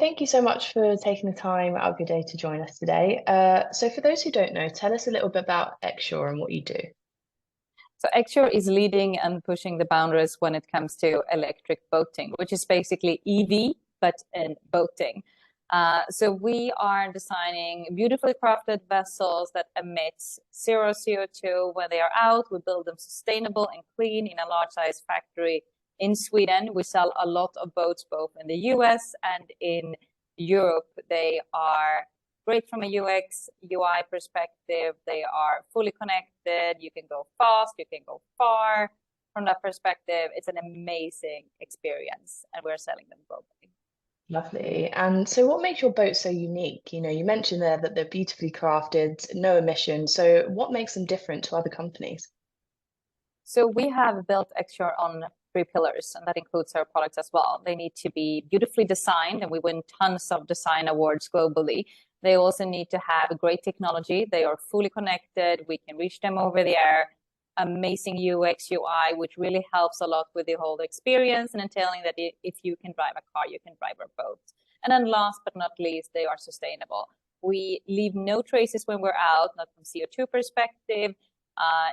thank you so much for taking the time out of your day to join us today. So for those who don't know, tell us a little bit about Exshore and what you do. So Exshore is leading and pushing the boundaries when it comes to electric boating, which is basically EV, but in boating. So we are designing beautifully crafted vessels that emit zero CO2 when they are out. We build them sustainable and clean in a large size factory in Sweden. We sell a lot of boats both in the US and in Europe. They are great from a UX, UI perspective. They are fully connected. You can go fast, you can go far. From that perspective, it's an amazing experience, and we're selling them globally. Lovely. And so what makes your boat so unique? You mentioned there that they're beautifully crafted, no emissions. So what makes them different to other companies? So we have built Exshore on 3 pillars, and that includes our products as well. They need to be beautifully designed, and we win tons of design awards globally. They also need to have great technology. They are fully connected. We can reach them over the air. Amazing UX, UI, which really helps a lot with the whole experience and entailing that if you can drive a car, you can drive our boat. And then last but not least, they are sustainable. We leave no traces when we're out, not from CO2 perspective,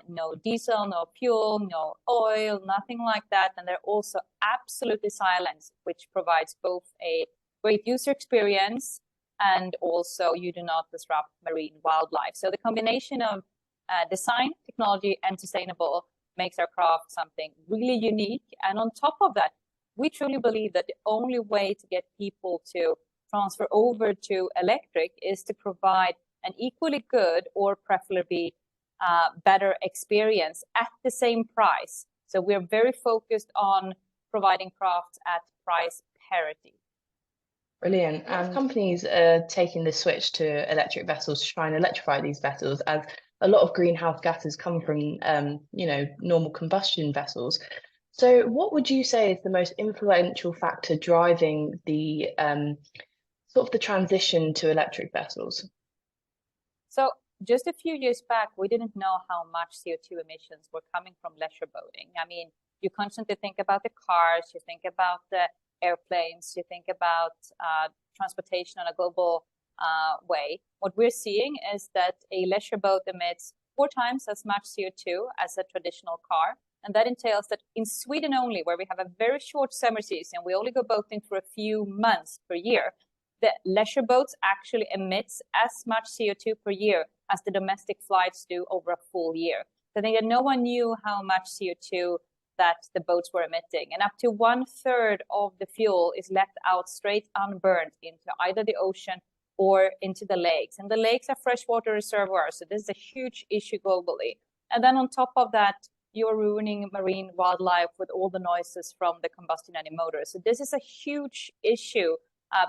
no diesel, no fuel, no oil, nothing like that. And they're also absolutely silent, which provides both a great user experience and also you do not disrupt marine wildlife. So the combination of design, technology, and sustainable makes our craft something really unique. And on top of that, we truly believe that the only way to get people to transfer over to electric is to provide an equally good or preferably better experience at the same price. So we're very focused on providing crafts at price parity. Brilliant. And companies are taking the switch to electric vessels to try and electrify these vessels, as a lot of greenhouse gases come from, normal combustion vessels. So what would you say is the most influential factor driving the sort of the transition to electric vessels? So just a few years back, we didn't know how much CO2 emissions were coming from leisure boating. I mean, you constantly think about the cars, you think about the airplanes, you think about transportation on a global way. What we're seeing is that a leisure boat emits 4 times as much CO2 as a traditional car. And that entails that in Sweden only, where we have a very short summer season, we only go boating for a few months per year, the leisure boats actually emits as much CO2 per year as the domestic flights do over a full year. So I think that no one knew how much CO2 that the boats were emitting. And up to 1/3 of the fuel is left out straight unburned into either the ocean or into the lakes. And the lakes are freshwater reservoirs. So this is a huge issue globally. And then on top of that, you're ruining marine wildlife with all the noises from the combustion engine motors. So this is a huge issue.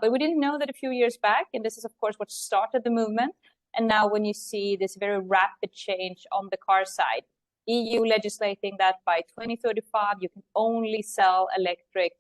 But we didn't know that a few years back. And this is, of course, what started the movement. And now when you see this very rapid change on the car side, EU legislating that by 2035, you can only sell electric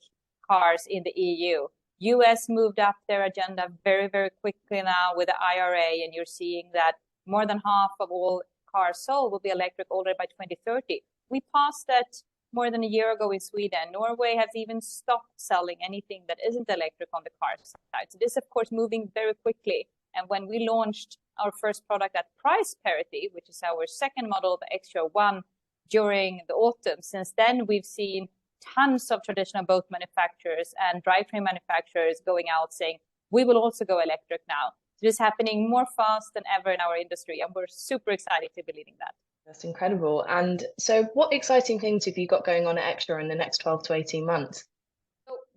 cars in the EU. US moved up their agenda very, very quickly now with the IRA, and you're seeing that more than half of all cars sold will be electric already by 2030. We passed that more than a year ago in Sweden. Norway has even stopped selling anything that isn't electric on the car side. So this, of course, moving very quickly. And when we launched our first product at price parity, which is our second model, the Extra One, during the autumn, since then we've seen tons of traditional boat manufacturers and drivetrain manufacturers going out saying, we will also go electric now. So this is happening more fast than ever in our industry, and we're super excited to be leading that. That's incredible. And so what exciting things have you got going on at Extra in the next 12 to 18 months?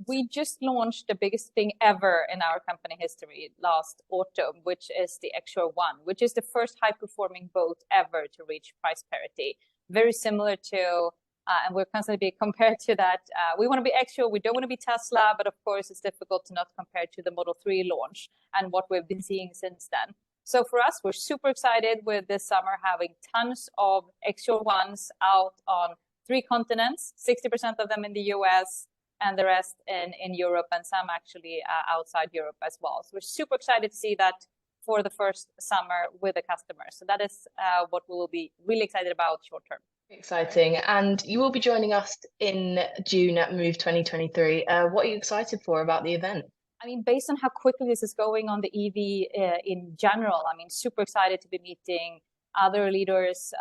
We just launched the biggest thing ever in our company history last autumn, which is the Extra One, which is the first high-performing boat ever to reach price parity. Very similar to, and we're constantly being compared to that. We want to be Extra, we don't want to be Tesla, but of course it's difficult to not compare to the Model 3 launch and what we've been seeing since then. So for us, we're super excited with this summer having tons of Extra Ones out on 3 continents, 60% of them in the US, and the rest in Europe, and some actually outside Europe as well. So we're super excited to see that for the first summer with the customers. So that is what we will be really excited about short term. Exciting. And you will be joining us in June at Move 2023. What are you excited for about the event? I mean, based on how quickly this is going on the EV in general, I mean, super excited to be meeting other leaders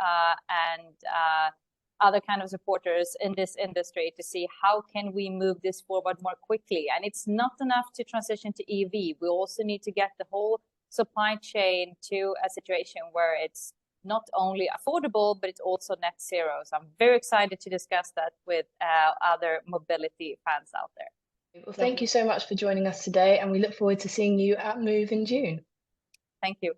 and other kind of supporters in this industry to see how can we move this forward more quickly. And it's not enough to transition to EV. We also need to get the whole supply chain to a situation where it's not only affordable, but it's also net zero. So I'm very excited to discuss that with other mobility fans out there. Well, thank you so much for joining us today, and we look forward to seeing you at Move in June. Thank you.